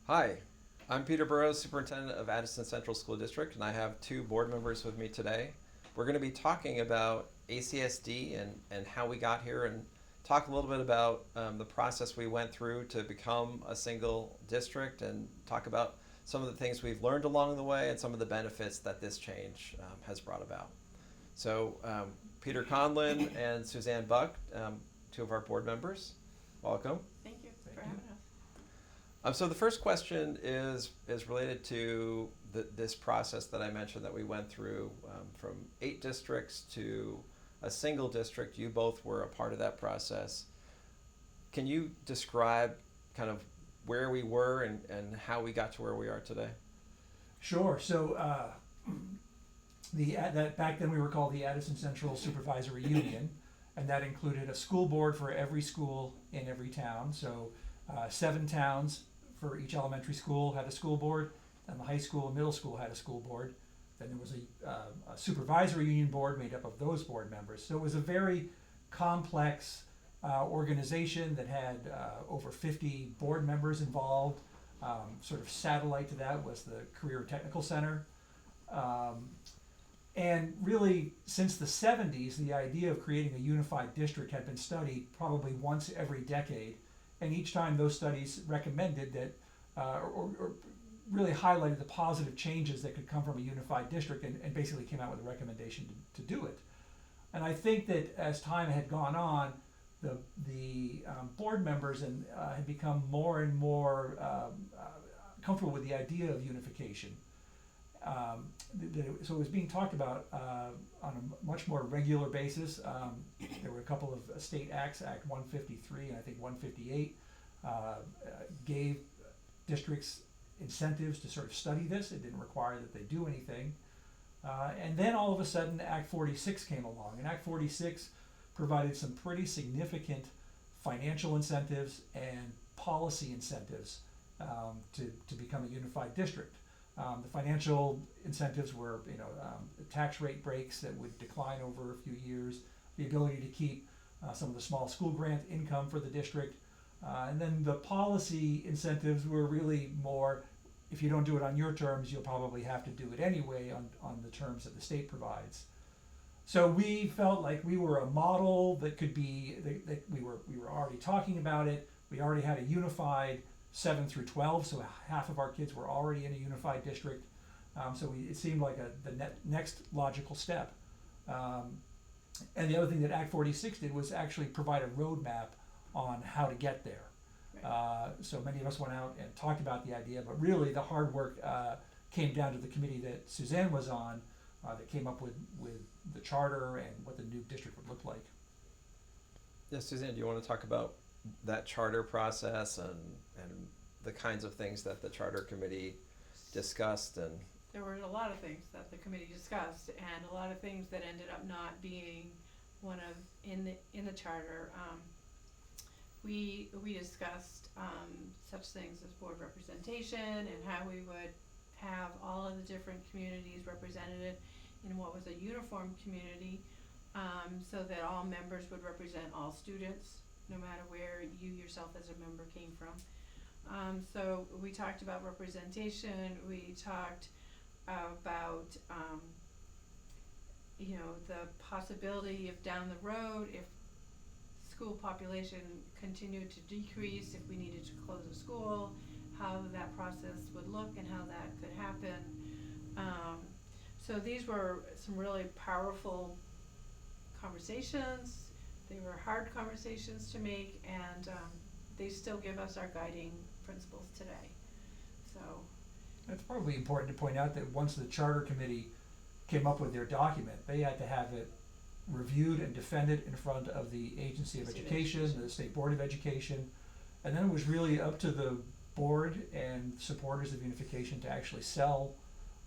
Hi, I'm Peter Burrows, Superintendent of Addison Central School District, and I have two board members with me today. We're going to be talking about ACSD and how we got here and talk a little bit about the process we went through to become a single district and talk about some of the things we've learned along the way and some of the benefits that this change has brought about. So Peter Conlin and Suzanne Buck, two of our board members, welcome. Thank you for having us. So the first question is related to this process that I mentioned that we went through from 8 districts to a single district. You both were a part of that process. Can you describe kind of where we were and how we got to where we are today? Sure. So back then we were called the Addison Central Supervisory Union, and that included a school board for every school in every town. So 7 towns for each elementary school had a school board, and the high school and middle school had a school board. Then there was a supervisory union board made up of those board members. So it was a very complex organization that had over 50 board members involved. Sort of satellite to that was the Career Technical Center. And really, since the 70s, the idea of creating a unified district had been studied probably once every decade. And each time those studies recommended that, or really highlighted the positive changes that could come from a unified district and basically came out with a recommendation to do it. And I think that as time had gone on, the board members had become more and more comfortable with the idea of unification. So it was being talked about on a much more regular basis. There were a couple of state acts, Act 153 and I think 158, gave districts incentives to sort of study this. It didn't require that they do anything. And then all of a sudden Act 46 came along, and Act 46 provided some pretty significant financial incentives and policy incentives to become a unified district. The financial incentives were, tax rate breaks that would decline over a few years, the ability to keep some of the small school grant income for the district, and then the policy incentives were really more, if you don't do it on your terms, you'll probably have to do it anyway on the terms that the state provides. So we felt like we were a model that could be, that we were already talking about it. We already had a unified 7 through 12, so half of our kids were already in a unified district. It seemed like the next logical step. And the other thing that Act 46 did was actually provide a roadmap on how to get there. Right. So many of us went out and talked about the idea, but really the hard work came down to the committee that Suzanne was on, that came up with the charter and what the new district would look like. Yes, Suzanne, do you want to talk about that charter process and the kinds of things that the charter committee discussed? And There were a lot of things that the committee discussed, and a lot of things that ended up not being one of in the charter. We discussed such things as board representation and how we would have all of the different communities represented in what was a uniform community, so that all members would represent all students, no matter where you yourself as a member came from. So we talked about representation. We talked about the possibility of down the road, if school population continued to decrease, if we needed to close a school, how that process would look and how that could happen. So these were some really powerful conversations. They were hard conversations to make, and they still give us our guiding principles today. So It's probably important to point out that once the charter committee came up with their document, they had to have it reviewed and defended in front of the Agency of Education, the State Board of Education, and then it was really up to the board and supporters of unification to actually sell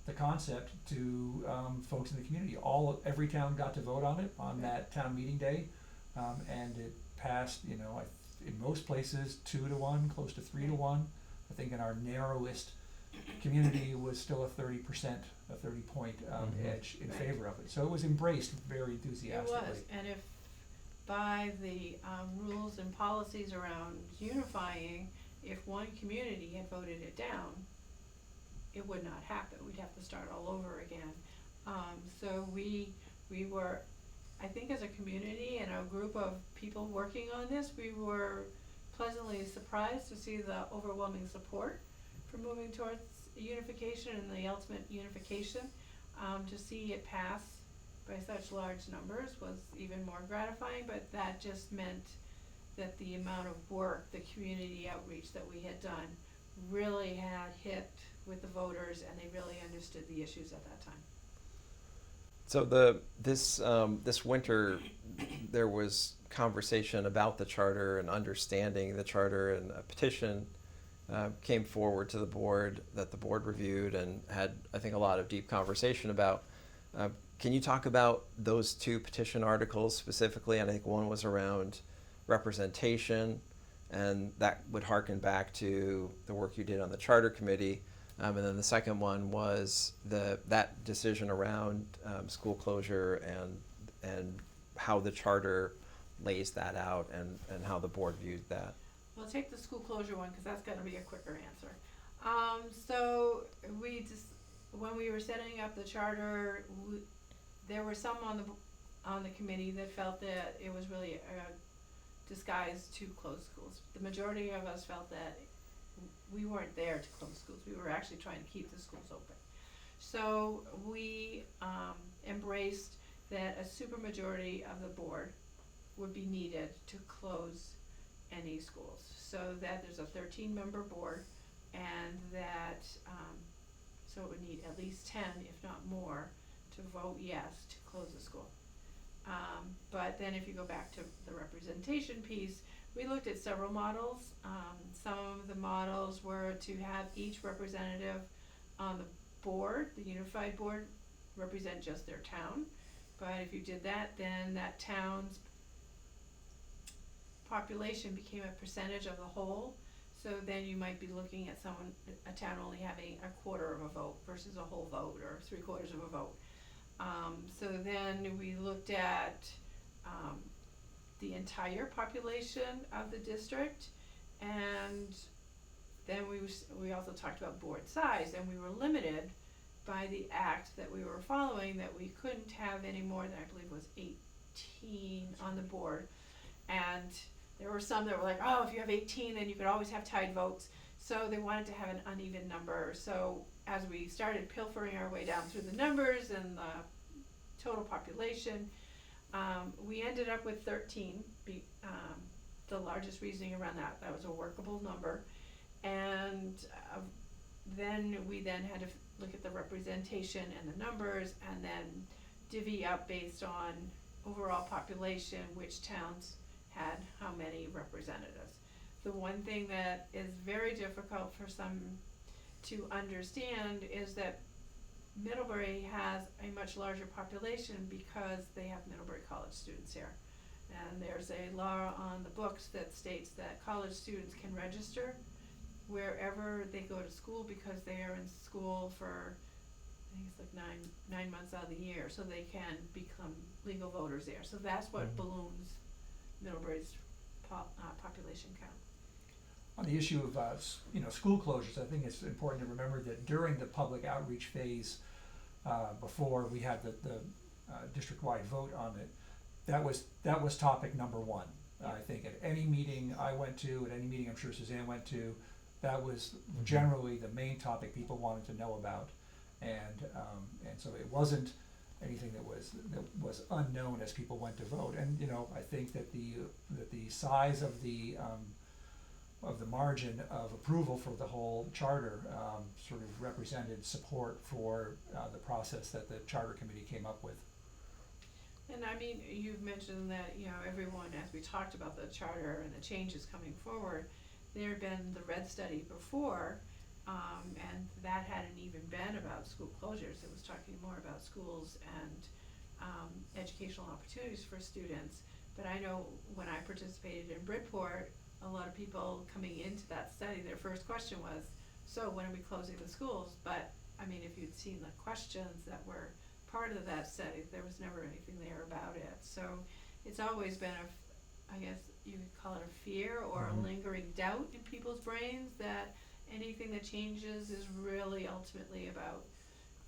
the concept to folks in the community. Every town got to vote on it on that town meeting day, and it passed, in most places 2-1, close to 3-1. I think in our narrowest community was still a 30%, a 30-point edge in favor of it. So it was embraced very enthusiastically. it was, and if by the rules and policies around unifying, if one community had voted it down, it would not happen. We'd have to start all over again. So we were, I think as a community and a group of people working on this, we were pleasantly surprised to see the overwhelming support for moving towards unification and the ultimate unification. To see it pass by such large numbers was even more gratifying, but that just meant that the amount of work, the community outreach that we had done really had hit with the voters, and they really understood the issues at that time. So this winter, there was conversation about the charter and understanding the charter, and a petition came forward to the board that the board reviewed and had, I think, a lot of deep conversation about. Can you talk about those two petition articles specifically? And I think one was around representation, and that would harken back to the work you did on the charter committee. And then the second one was that decision around school closure and how the charter lays that out, and how the board viewed that. We'll take the school closure one because that's going to be a quicker answer. So we just, when we were setting up the charter, there were some on the committee that felt that it was really a disguise to close schools. The majority of us felt that we weren't there to close schools. We were actually trying to keep the schools open. So we embraced that a supermajority of the board would be needed to close any schools. So that there's a 13-member board, and that so it would need at least 10, if not more, to vote yes to close the school. But then if you go back to the representation piece, we looked at several models. Some of the models were to have each representative on the board, the unified board, represent just their town. But if you did that, then that town's population became a percentage of the whole. So then you might be looking at a town only having a quarter of a vote versus a whole vote, or 3/4 of a vote. So then we looked at the entire population of the district, and then we also talked about board size, and we were limited by the act that we were following, that we couldn't have any more than, I believe it was 18 on the board. And there were some that were like, oh, if you have 18, then you could always have tied votes. So they wanted to have an uneven number. So as we started pilfering our way down through the numbers and the total population, we ended up with 13, the largest reasoning around that. That was a workable number. And then we had to look at the representation and the numbers, and then divvy up based on overall population, which towns had how many representatives. The one thing that is very difficult for some to understand is that Middlebury has a much larger population because they have Middlebury College students here. And there's a law on the books that states that college students can register wherever they go to school, because they are in school for, I think it's like nine months out of the year, so they can become legal voters there. So that's what balloons Middlebury's population count. On the issue of school closures, I think it's important to remember that during the public outreach phase, before we had the district-wide vote on it, that was topic number one. I think at any meeting I went to, at any meeting I'm sure Suzanne went to, that was generally the main topic people wanted to know about, and so it wasn't anything that was unknown as people went to vote. And I think that the size of the margin of approval for the whole charter sort of represented support for the process that the charter committee came up with. And I mean, you've mentioned that, everyone, as we talked about the charter and the changes coming forward, there had been the RED study before, and that hadn't even been about school closures. It was talking more about schools and educational opportunities for students. But I know when I participated in Bridport, a lot of people coming into that study, their first question was, so when are we closing the schools? But I mean, if you'd seen the questions that were part of that study, there was never anything there about it. So it's always been you could call it a fear or a lingering doubt in people's brains that anything that changes is really ultimately about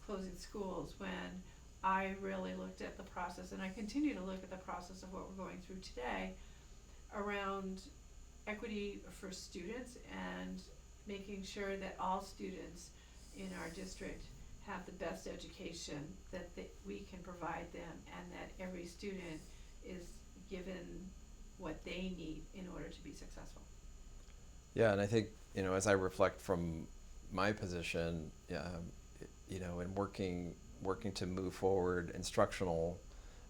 closing schools, when I really looked at the process, and I continue to look at the process of what we're going through today around equity for students and making sure that all students in our district have the best education that we can provide them, and that every student is given what they need in order to be successful. Yeah, and I think, as I reflect from my position, in working to move forward instructional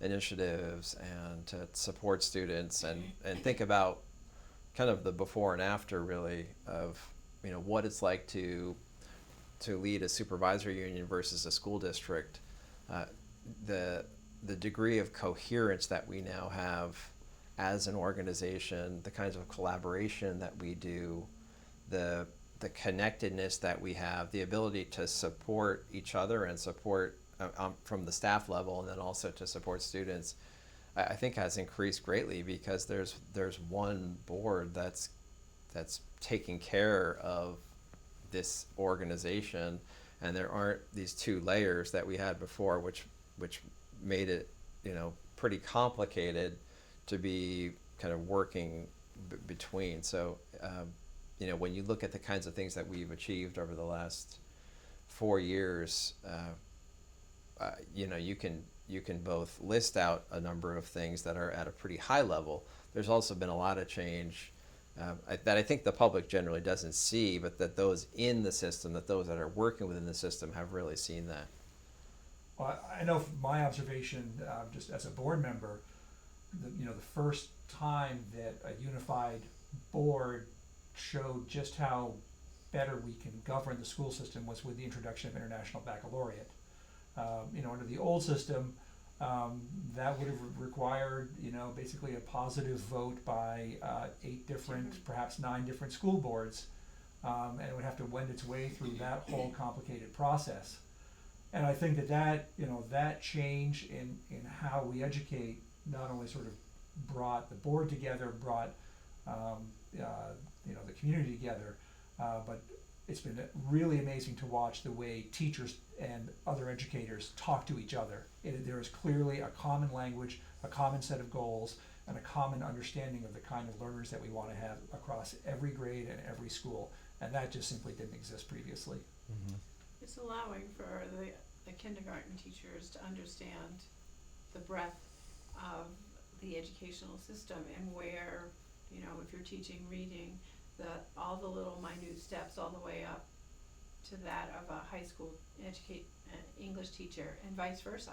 initiatives and to support students and think about kind of the before and after, really, of what it's like to lead a supervisory union versus a school district. The degree of coherence that we now have as an organization, the kinds of collaboration that we do, the connectedness that we have, the ability to support each other and support from the staff level, and then also to support students, I think has increased greatly, because there's one board that's taking care of this organization, and there aren't these two layers that we had before, which made it pretty complicated to be kind of working between. So when you look at the kinds of things that we've achieved over the last 4 years, you can both list out a number of things that are at a pretty high level. There's also been a lot of change that I think the public generally doesn't see, but that those in the system, that those that are working within the system, have really seen that. Well, I know from my observation, just as a board member, the first time that a unified board showed just how better we can govern the school system was with the introduction of International Baccalaureate. Under the old system, that would have required, basically a positive vote by 8 different, perhaps 9 different school boards, and it would have to wend its way through that whole complicated process. And I think that change in how we educate not only sort of brought the board together, brought the community together, but it's been really amazing to watch the way teachers and other educators talk to each other. There is clearly a common language, a common set of goals, and a common understanding of the kind of learners that we want to have across every grade and every school, and that just simply didn't exist previously. Mm-hmm. It's allowing for the kindergarten teachers to understand the breadth of the educational system, and where, if you're teaching reading, all the little minute steps all the way up to that of a high school English teacher, and vice versa.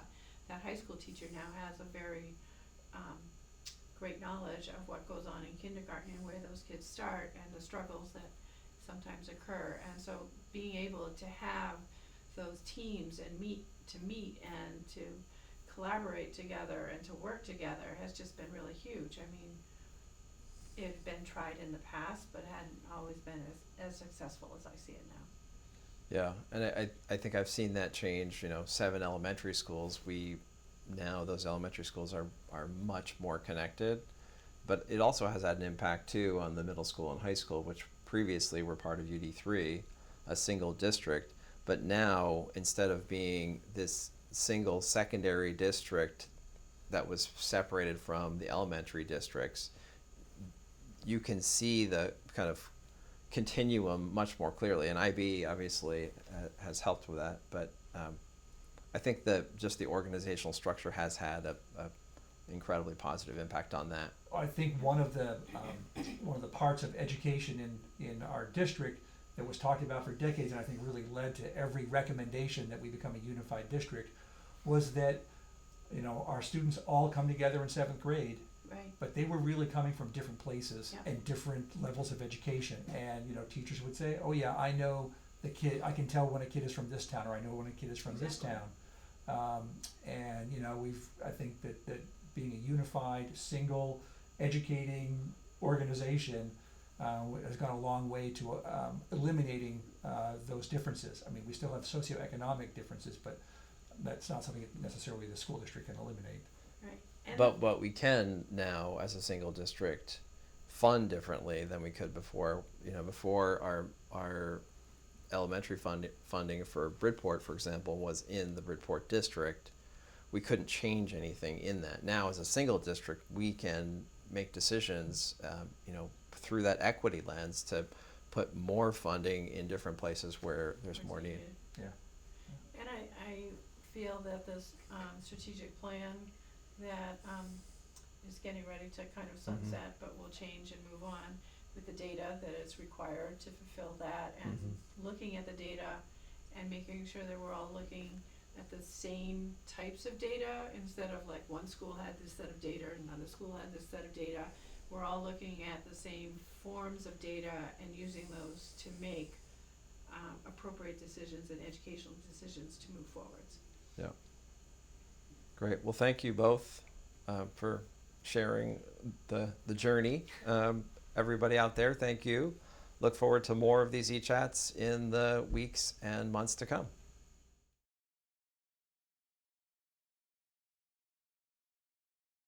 That high school teacher now has a very great knowledge of what goes on in kindergarten and where those kids start and the struggles that sometimes occur. And so being able to have those teams and meet and to collaborate together and to work together has just been really huge. I mean, it had been tried in the past, but hadn't always been as successful as I see it now. Yeah, and I think I've seen that change. 7 elementary schools, those elementary schools are much more connected, but it also has had an impact too on the middle school and high school, which previously were part of UD3, a single district, but now, instead of being this single secondary district that was separated from the elementary districts, you can see the kind of continuum much more clearly, and IB obviously has helped with that, but I think that just the organizational structure has had a incredibly positive impact on that. I think one of the parts of education in our district that was talked about for decades, and I think really led to every recommendation that we become a unified district, was that our students all come together in 7th grade. Right. But they were really coming from different places, yeah, and different levels of education. And teachers would say, "Oh yeah, I know the kid. I can tell when a kid is from this town, or I know when a kid is from this town." I think that being a unified, single, educating organization has gone a long way to eliminating those differences. I mean, we still have socioeconomic differences, but that's not something that necessarily the school district can eliminate. Right. But what we can now, as a single district, fund differently than we could before. You know, before our elementary funding for Bridport, for example, was in the Bridport district. We couldn't change anything in that. Now, as a single district, we can make decisions, you know, through that equity lens to put more funding in different places where there's more need. Yeah. And I feel that this strategic plan that is getting ready to kind of sunset, but will change and move on with the data that is required to fulfill that, and looking at the data and making sure that we're all looking at the same types of data, instead of like one school had this set of data and another school had this set of data. We're all looking at the same forms of data and using those to make appropriate decisions and educational decisions to move forwards. Yeah. Great. Well, thank you both for sharing the journey. Everybody out there, thank you. Look forward to more of these e-chats in the weeks and months to come.